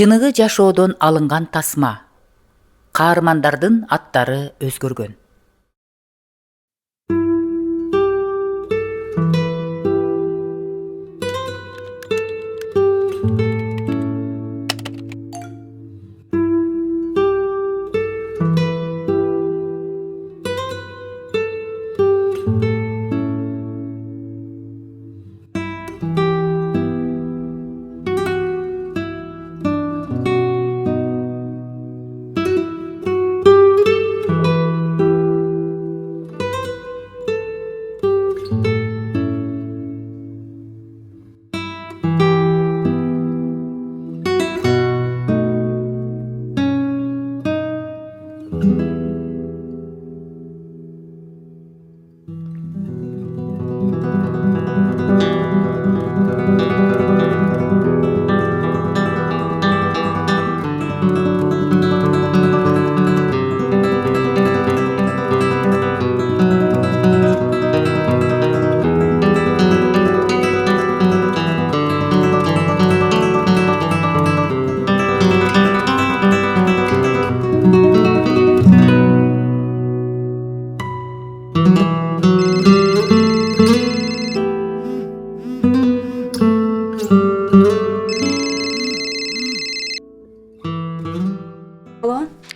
Чыныгы жашоодон алынган тасма. Каармандардын аттары өзгөргөн.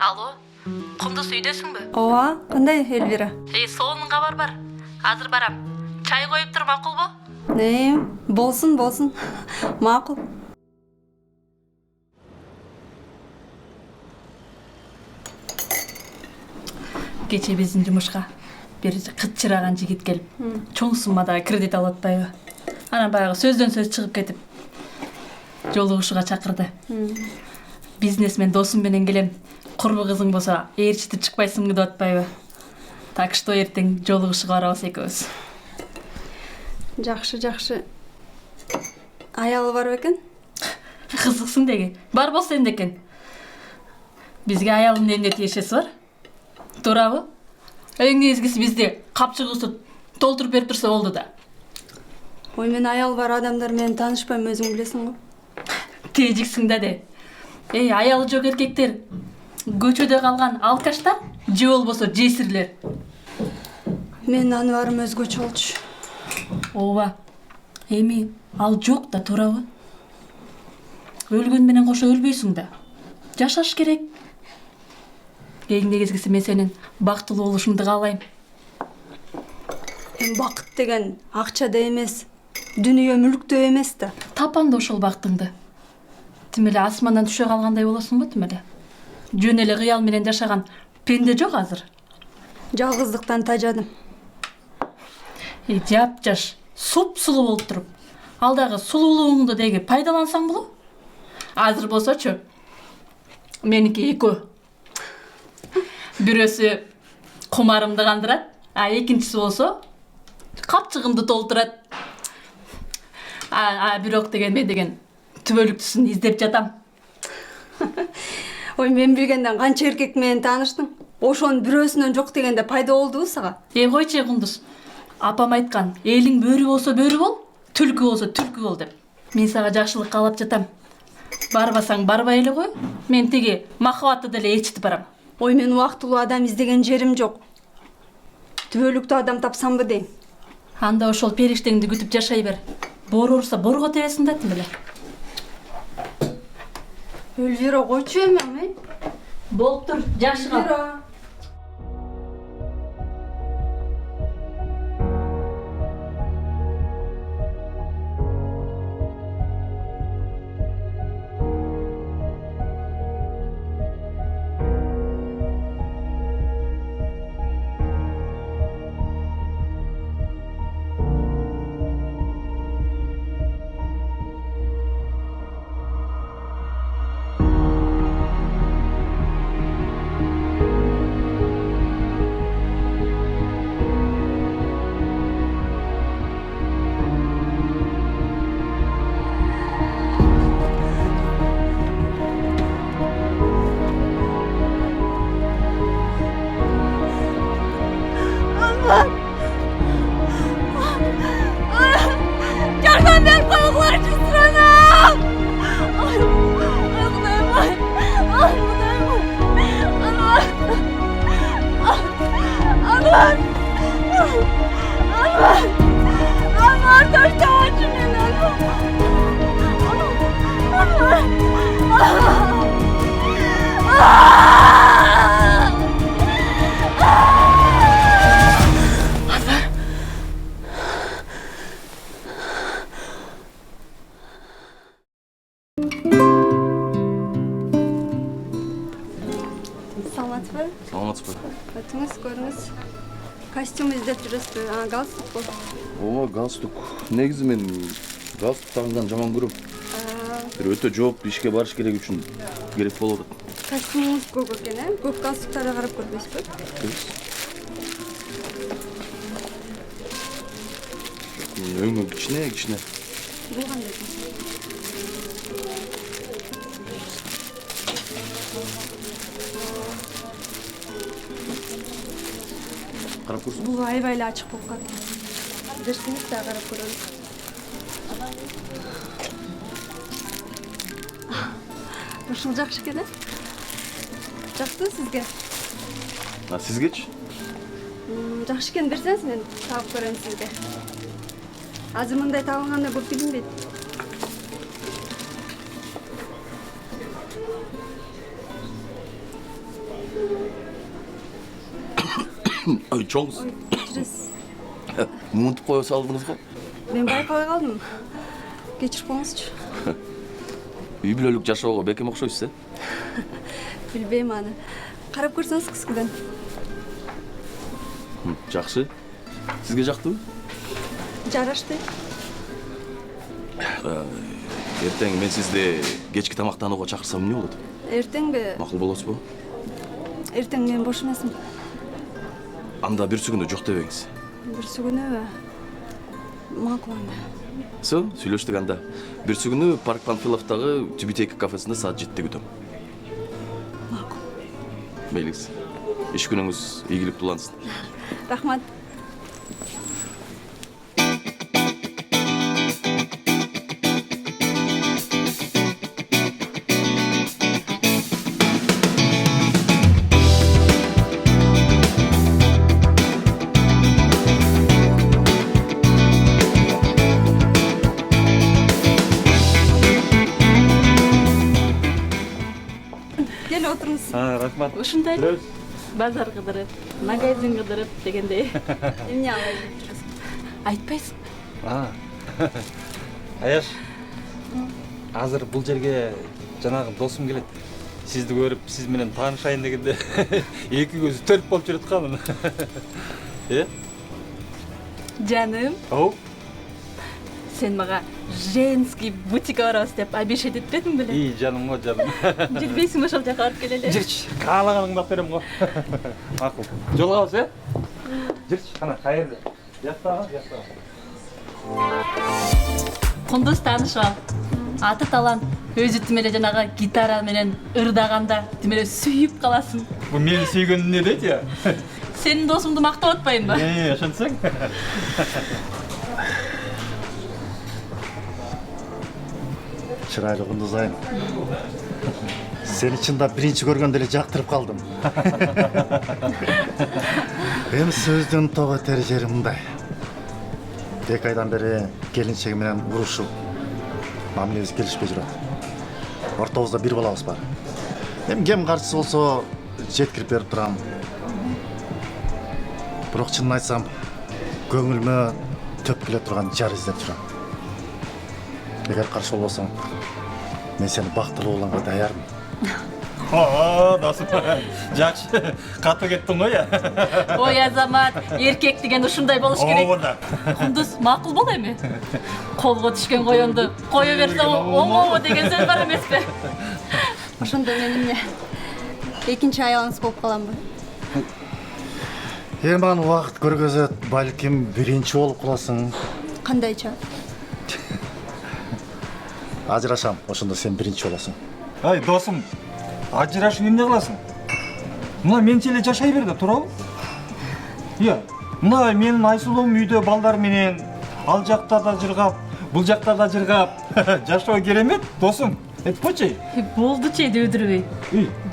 Алло, Кумдус үйдөсүңбү? Ооба, кандай Эльвира? Соонунга бар. Азыр барам. Чай коюп тур, макулбу? Болсун. Макул. Кече биздин жумушка бир кытчыраган жигит келип, чоң суммадагы кредит алып атпайбы? Анан баягы сөздөн сөз чыгып кетип, жолугушууга чакырды. Бизнесмен досум менен келем. Курбу кызың болсо, ээрчитип чыкпайсыңбы деп атпайбы? Так что эртең жолугушууга барабыз экөөбүз. Жакшы. Аялы бар бекен? Кызыксың деги. Бар болсо эмне экен? Бизге аялдын эмне тиешеси бар? Туурабы? Эң негизгиси бизде капчыгыбызды толтуруп берип турса болду да. Ой, мен аялы бар адамдар менен таанышпайм, өзүң билесиң го. Тежиксиң да де. Аялы жок эркектер көчөдө калган алкаштар же болбосо жесирлер. Мен аныбарым өзгөчө болчу. Ооба. Эми ал жок да, туурабы? Өлгөн менен кошо өлбөйсүң да. Жашаш керек. Эң негизгиси мен сенин бактылуу болушуңду каалайм. Бакыт деген акчада эмес, дүнүйө мүлктө эмес да. Тапан да ошол бактыңды. Тим эле асмандан түшө калгандай болосуңбу, тим эле. Жөн эле кыял менен жашаган пенде жок азыр. Жалгыздыктан тажадым. Жап-жаш, суп-сулуу болуп туруп, алдагы сулуулугуңду деги пайдалансаң боло. Азыр болсочу, меники экөө. Бирөөсү кумарымды кандырат, а экинчиси болсо капчыгымды толтурат. Бирок мен деген түбөлүктүсүн издеп жатам. Ой, мен билгенден канча эркек менен тааныштың? Ошонун бирөөсүнөн жок дегенде пайда болдубу сага? Койчу Кундуз. Апам айткан, элиң бөрү болсо бөрү бол, түлкү болсо түлкү бол деп. Мен сага жакшылык каалап жатам. Барбасаң барбай эле кой. Мен тиги махабатты деле ээрчитип барам. Ой, мен убактылуу адам издеген жерим жок. Түбөлүктүү адам тапсамбы дейм. Анда ошол периштеңди күтүп жашай бер. Бору урса борго тебесиң да, тим эле. Эльвира, койчу эми. Болуп тур, жашыга. Anvar taşta açın Саламатсызбы? Саламатсызбы. Өтүңүз, көрүңүз. Костюм издеп жүрөсүзбү? Галстук бул. Ооба, галстук. Негизи мен галстук тагындан жаман көрөм. Бир өтө жооптуу ишке барыш керек үчүн керек болуп атат. Костюмуңуз көк экен, э? Көк галстуктарга карап көрбөйсүзбү? Өңү кичине. Бул кандай? Карап көрсөң. Бул аябай эле ачык болуп калды. Берсеңиз да карап көрөлүм. Ушул жакшы экен, э? Жакшыбы сизге? А сизгечи? Жакшы экен, берсеңиз мен тагып көрөм сизге. Азыр мындай табылганда көп билинбейт. Ой, чоңуз. Кечиресиз. Муунтуп кое салдыңыз го? Мен байкабай калдым. Кечирип коюңузчу. Үй бүлөлүк жашоого бекем окшойсуз, э? Билбейм аны. Карап көрсөңүз кыскыдан. Жакшы. Сизге жактыбы? Жарашты. Эртең мен сизди кечки тамактанууга чакырсам эмне болот? Эртеңби? Макул болосузбу? Эртең мен бош эмесмин. Анда бир күндө жок дебеңиз. Бир күнүбү? Макул анда. Сүйлөштүк анда. Бир күнү Парк Панфиловдагы Түбүтейки кафесинде саат 7-те күтөм. Макул. Мейлиңиз. Иш күнүңүз ийгиликтүү улансын. Рахмат. Кел отуруңуз. Рахмат. Ушундай базар кыдырып, магазин кыдырып дегендей. Эмне алай деп жүрөсүң? Айтпайсың. Аяш. Азыр бул жерге жанагы досум келет. Сизди көрүп, сиз менен таанышайын дегенде эки көзү төрт болуп жүрөт камын. Жаным, Оу. сен мага женский бутикке барабыз деп обещать этпедиң беле? И жаным го жаным. Жүрбейсиңби ошол жака барып келели? Жүрчү. Каалаганыңды алып берем го. Макул. Жолугабыз, э? Жүрчү. Кана кайерде? Жактагы. Кундуз таанышып ал. Аты талант. Өзү тим эле жанагы гитара менен ырдаганда тим эле сүйүп каласың. Бу мени сүйгөн эмне дейт я? Сенин досуңду мактап атпайынбы? Ошентсең. Чырайлы Кундузайым. Сени чында биринчи көргөндө эле жактырып калдым. Эми сөздүн тоо этер жери мындай. 2 айдан бери келинчеги менен урушуп, мамилебиз келишпей жүрөт. Ортобузда бир балабыз бар. Эми кем каршысы болсо жеткирип берип турам. Бирок чынын айтсам, көңүлмө төп келе турган жар издеп жүрөм. Эгер каршы болбосоң, мен сени бактылуу уланга даярмын. Досым. Жакшы. Катуу кеттиң го я. Ой азамат, эркек деген ушундай болуш керек. Кундуз макул бол эми. Колго түшкөн коёнду кое берсең оңобу деген сөз бар эмеспи? Ошондо мен эмне? Экинчи аялыңыз болуп каламбы? Эми аны убакыт көргөзөт, балким биринчи болуп каласың. Кандайча? Ажырашам, ошондо сен биринчи болосуң. Ай, досым. Ажырашып эмне кыласың? Мына менче эле жашай бер да, туурабы? Мына менин Айсулуум үйдө балдар менен ал жакта да жыргап, бул жакта да жыргап. Жашоо керемет, досум. Айтпочу. Болду чейди өдүрбөй.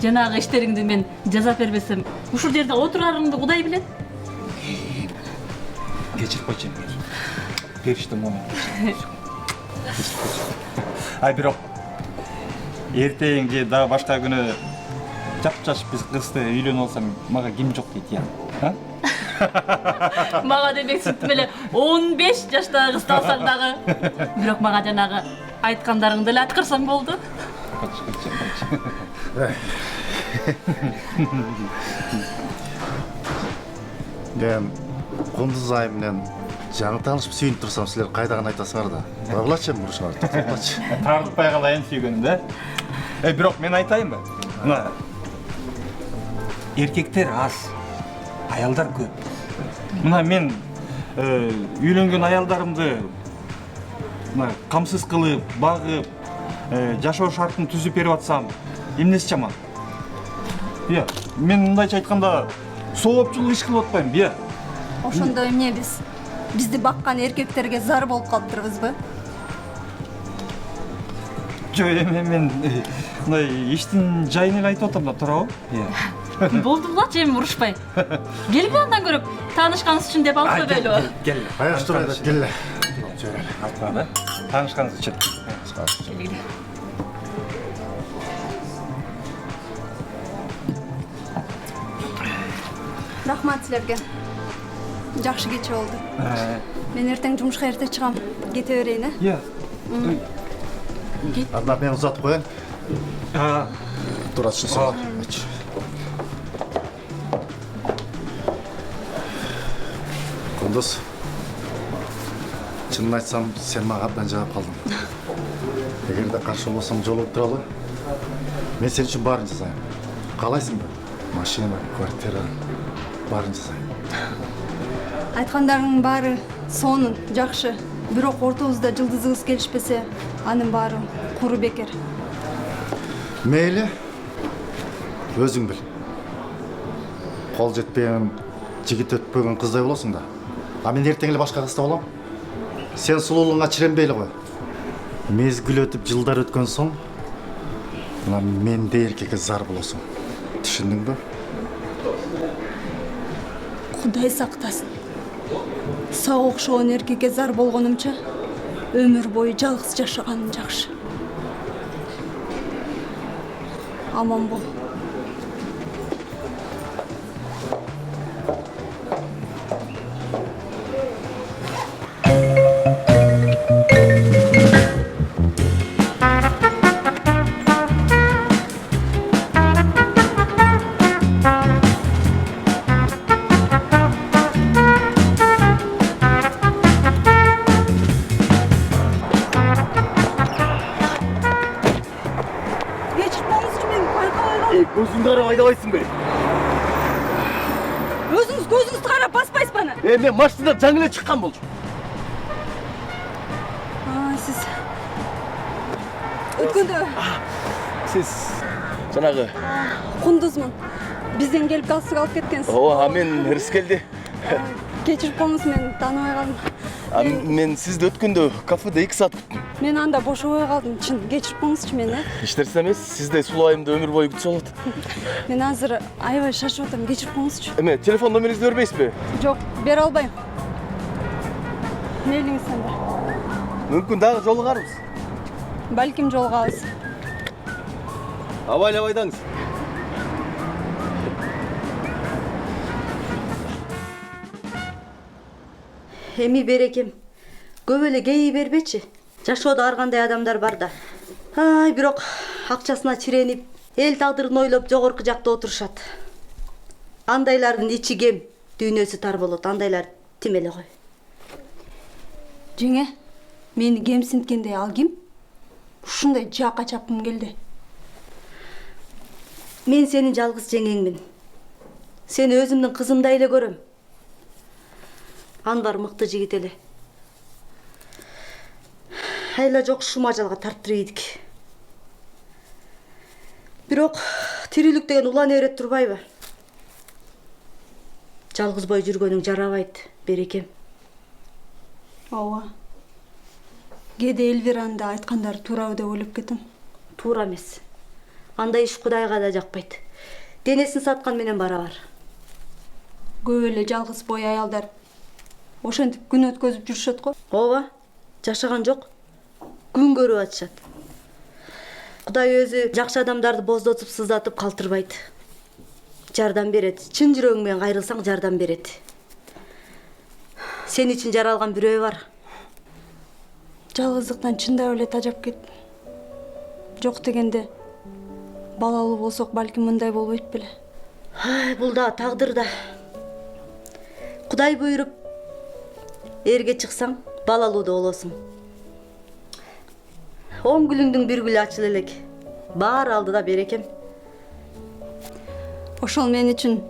Жанагы иштериңди мен жазап бербесем, ушул жерде отурарыңды Кудай билет. кечирип койчу эми. Периште момент. Ай бирок эртең же дагы башка күнү жап-жаш биз кызды үйлөнүп алсам мага ким жок дейт я? Мага демек сүттүм эле 15 жаштагы кызды алсаң дагы. Бирок мага жанагы айткандарыңды эле аткарсаң болду. Мен Кундуз айым менен жаңы таанышып сүйүнүп турсам, силер кайдаган айтасыңар да. Баглачы мурушуңар, токтолгучу. Тартпай калайын сүйгөнүм да. Бирок мен айтайынбы? Мына эркектер аз, аялдар көп. Мына мен үйлөнгөн аялдарымды мына камсыз кылып, багып, жашоо шартын түзүп берип атсам, эмнеси жаман? Мен мындайча айтканда соопчулук иш кылып атпаймбы, Ошондо эмне бизди баккан эркектерге зар болуп калыптырбызбы? Жок, мен мындай иштин жайын эле айтып атам да, туурабы? Болдулачы эми урушпай. Келби андан көрөп таанышканыбыз үчүн деп алып койбойлу. Кел. Аяш турайлы, келе. Артына да. Таанышканыңыз үчүн. Рахмат силерге. Жакшы кече болду. Мен эртең жумушка эрте чыгам. Кете берейин, Иә. Анда мен узатып коеюн. Тура түшүн. Кундуз, чынын айтсам, сен мага абдан жагып калдың. Эгерде каршы болсоң жолугуп туралы, мен сен үчүн баарын жасайм. Каалайсыңбы? Машина, квартира, баарын жасайм. Айткандарыңдын баары сонун, жакшы. Бирок ортобузда жылдызыбыз келишпесе, анын баары куру бекер. Мейли, өзүң бил. Кол жетпеген, жигит өтпөгөн кыздай болосуң да. А мен эртең эле башка кызда болом. Сен сулуулугуңа чиренбейли кой. Мезгил өтүп, жылдар өткөн соң, мына менде эркекке зар болосуң. Түшүндүңбү? Кудай сактасын. Сага окшогон эркекке зар болгонумча, өмүр бою жалгыз жашаганым жакшы. Аман бол. Көзүңдү карап айдабайсың бе? Көзүңүздү карап баспайсыз баны. Мен машинадан жаңы эле чыккан болчумун. Сиз өткөндө Сиз жанагы Кундузмун. Бизден келип галстук алып кеткенсиз. Ооба, мен Рыскелди. Кечирип коңуз, мен тааныбай калдым. Мен сизди өткөндө кафеде 2 саат күттүм. Мен анда бошобой калдым. Чын кечирип коңузчу мени. Эч нерсе эмес, сиздей сулуу айымды өмүр бою күтсө болот. Мен азыр аябай шашып атам. Кечирип коңузчу. Эме, телефон номериңизди бербейсизби? Жок, бере албайм. Мейлиңиз анда. Мүмкүн дагы жолугарбыз. Балким жолугабыз. Абайлап айдаңыз. Эми Берекем, көп эле кей бербечи. Жашоодо ар кандай адамдар бар да. Бирок акчасына чиренип, эл тагдырын ойлоп жогорку жакта отурушат. Андайлардын ичи кем, дүйнөсү тар болот. Андайлар тим эле кой. Жеңе, мени кемсинткенде ал ким? Ушундай жакка чапкым келди. Мен сенин жалгыз жеңеңмин. Сени өзүмдүн кызымдай эле көрөм. Анвар мыкты жигит эле. Айла жок ушул мажалга тарттырып ийдик. Бирок тирүүлүк деген улан ээрет турбайбы? Жалгыз бой жүргөнүң жарабайт, Берекем. Ооба. Кээде Элвиранын айткандары туурабы деп ойлоп кетем. Туура эмес. Андай иш Кудайга да жакпайт. Денесин саткан менен барабар. Көп эле жалгыз бой аялдар ошентип күн өткөзүп жүрүшөт го. ооба, жашаган жок, күн көрүп атышат. Кудай өзү жакшы адамдарды боздотуп сыздатып калтырбайт, жардам берет. Чын жүрөгүң менен кайрылсаң жардам берет. Сен үчүн жаралган бирөө бар. Жалгыздыктан чындап эле тажап кеттим. Жок дегенде балалуу болсок балким мындай болбойт беле. Бул да тагдыр да. Кудай буйруп эрге чыксаң балалуу да болосуң. 10 гүлүңдүн бир гүлү ачыла элек. Баары алдыда берекем. Ошол мен үчүн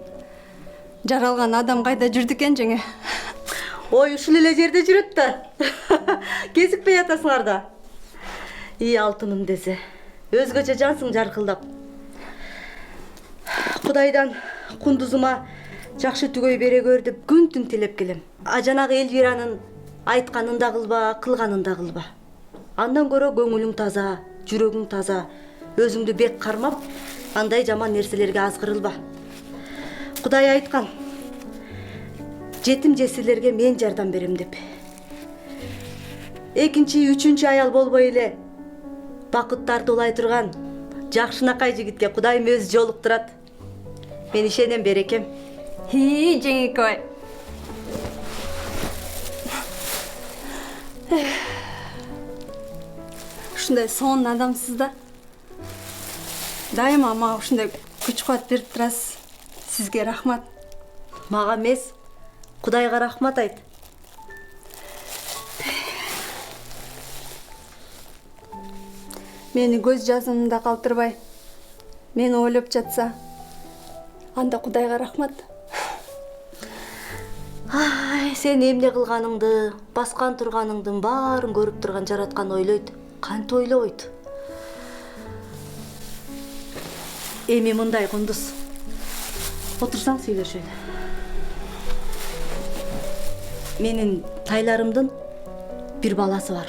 жаралган адам кайда жүрдү экен жеңе? Ой, ушул эле жерде жүрөт да. Кезикпей атасыңар да. Алтыным десе, өзгөчө жансың жаркылдап. Кудайдан кундузума жакшы түгөй бере көр деп күн түн тилеп келем. Жанагы Элвиранын айтканын да кылба, кылганын да кылба. Андан көрө көңүлүң таза, жүрөгүң таза, өзүңдү бек кармап, андай жаман нерселерге азгырылба. Кудай айткан, жетим жесирлерге мен жардам берем деп. Экинчи, үчүнчү аял болбой эле бакыт тартуулай турган жакшынакай жигитке Кудайым өзү жолуктурат. Мен ишенем, берекем. Жеңекебай. Ушундай сонун адамсыз да. Дайыма мага ушундай күч кубат берип турасыз. Сизге рахмат. Мага эмес, Кудайга рахмат айт. Мени көз жазымда калтырбай, мени ойлоп жатса, анда Кудайга рахмат. Сен эмне кылганыңды, баскан турганыңдын баарын көрүп турган жараткан ойлойт. Кантип ойлобойт? Эми мындай Кундуз. Отурсаң сүйлөшөлү. Менин тайларымдын бир баласы бар.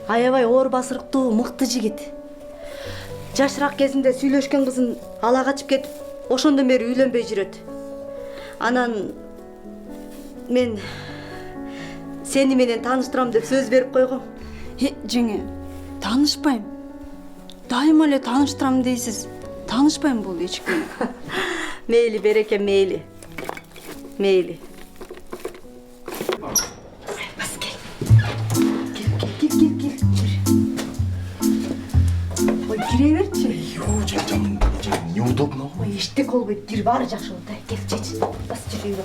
Аябай оор басырыктуу, мыкты жигит. Жашыраак кезинде сүйлөшкөн кызын ала качып кетип, ошондон бери үйлөнбөй жүрөт. Анан мен сени менен тааныштырам деп сөз берип койгом. Жеңе, таанышпайм. Дайыма эле тааныштырам дейсиз. Таанышпайм бул эч ким. Мейли, берекем, мейли. Мейли. Бас кел. Кел. Ой, кире берчи. Жеңжем, неудобно. Ой, эчтек болбойт. Кир, баары жакшы болот. Кел, чеч. Бас жүрү.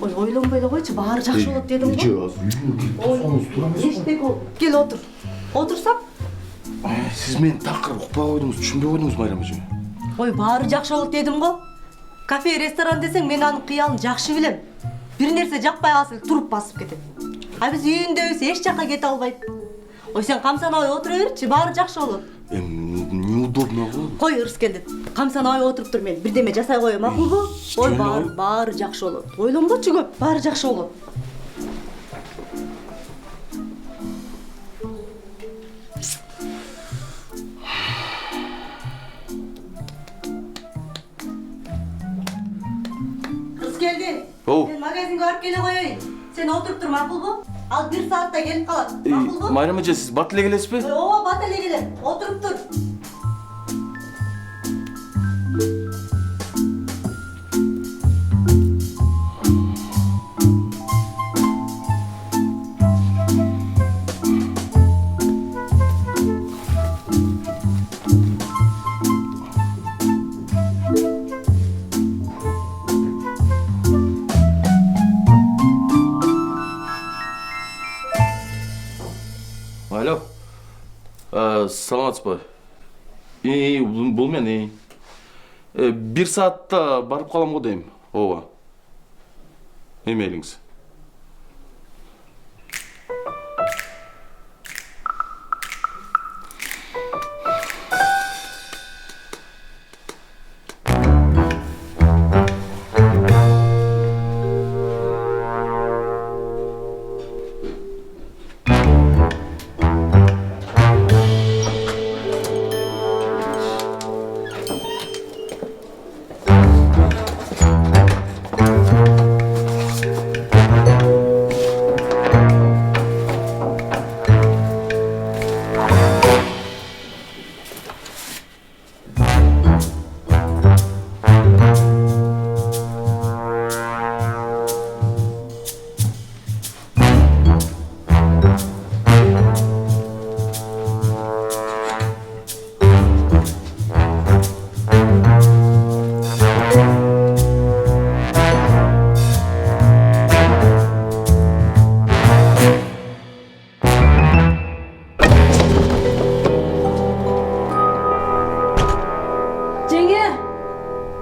Ой, ойлонбой эле койчу, баары жакшы болот дедим го. Эчтек бол. Кел, отур. Отурсам? Сиз мени такыр укпай койдуңуз, түшүнбөй койдуңуз Майрам эже. Ой, баары жакшы болот дедим го. Кафе, ресторан десең, мен анын кыялын жакшы билем. Бир нерсе жакпай калса туруп басып кетет. А биз үйүндөбүз, эч жакка кете албайт. Ой, сен камсанабай отура берчи, баары жакшы болот. Неудобно го. Кой, ырыс келди. Камсанабай отуруп тур, мен бирдеме жасай коем, макулбу? Ой, баары жакшы болот. Ойлонгочу көп, баары жакшы болот. Ырыс келди. Мен магазинге барып келе коеюн. Сен отуруп тур, макулбу? Ал 1 саатта келип калат. Макулбу? Майрам эже, сиз бат эле келесизби? Ооба, бат эле келем. Отуруп тур. Алло. Саламатсызбы? Бул мен. 1 саатта барып калам го дейм. Ооба. Эмелиңиз.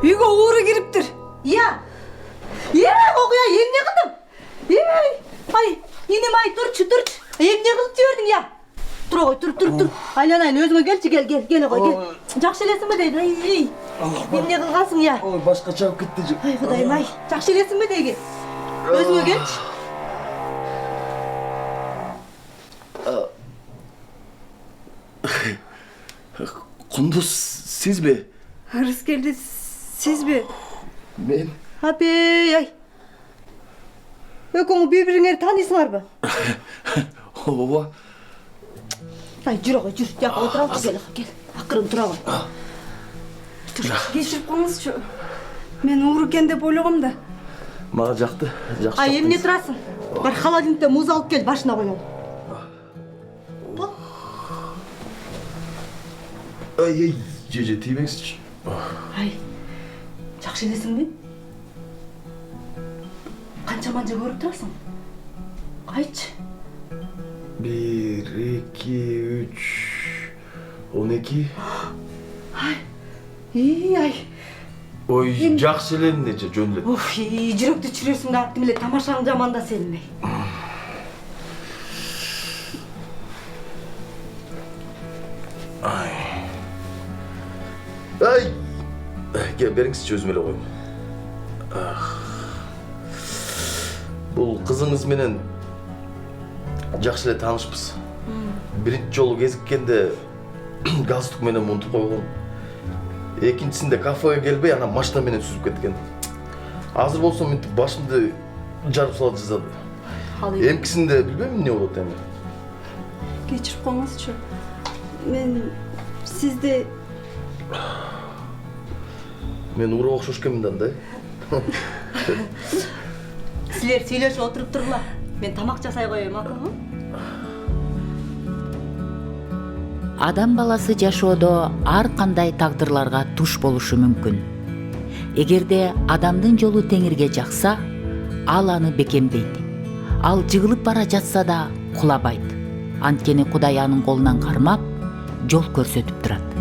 Үйгө ууру кириптир. Iya. Окуя эмне кылдым? Ай, инем ай, турчу. Эмне кылып жибердиң я? Тур. Айланайын, өзүңө келчи, кел ой, кел. Жакшы элесиңби дейт? Ай, эмне кылгансың я? Ой, башка чыгып кетти. Ай, Кудайым ай, жакшы элесиңби дейги? Өзүңө келчи. Кундуз, сизби? Арыскелди, сизби? Мен. Апей, ай. Экөөңү бири-бириңерди тааныйсыңарбы? Ооба. Ай, жүр, жакка отуралычы, кел. Акырын тура кой. Кечирип коюңузчу. Мен ууру экен деп ойлогом да. Мага жакты. Ай, эмне турасың? Бар холодильниктен муз алып кел, башына коелу. Ай, жеже тийбеңизчи. Ай, жакшы элесиңби? Канча манжа көрүп турасың? Кайчы? 1, 2, 3, 12. Ай. Ой, жакшы элемдечи жөн эле. Уф, жүрөктү чүрөсүң да, тим эле тамашаң жаман да сенин. Ай. Кел бериңизчи, өзүм эле коем. Бул кызыңыз менен жакшы эле таанышпыз. Биринчи жолу кезиккенде галстук менен мунтуп койгон. Экинчисинде кафеге келбей, анан машина менен сүзүп кеткен. Азыр болсо мынтип башымды жарып салып жазады. Эмкисинде билбейм эмне болот эми. Кечирип коюңузчу. Мен сизди Мен уруу окшош экенмин да. Силер сүйлөшүп отуруп тургула. Мен тамак жасай коеюн, акылбы? Адам баласы жашоодо ар кандай тагдырларга туш болушу мүмкүн. Эгерде адамдын жолу теңирге жакса, ал аны бекемдейт. Ал жыгылып бара жатса да кулабайт. Анткени Кудай анын колунан кармап, жол көрсөтүп турат.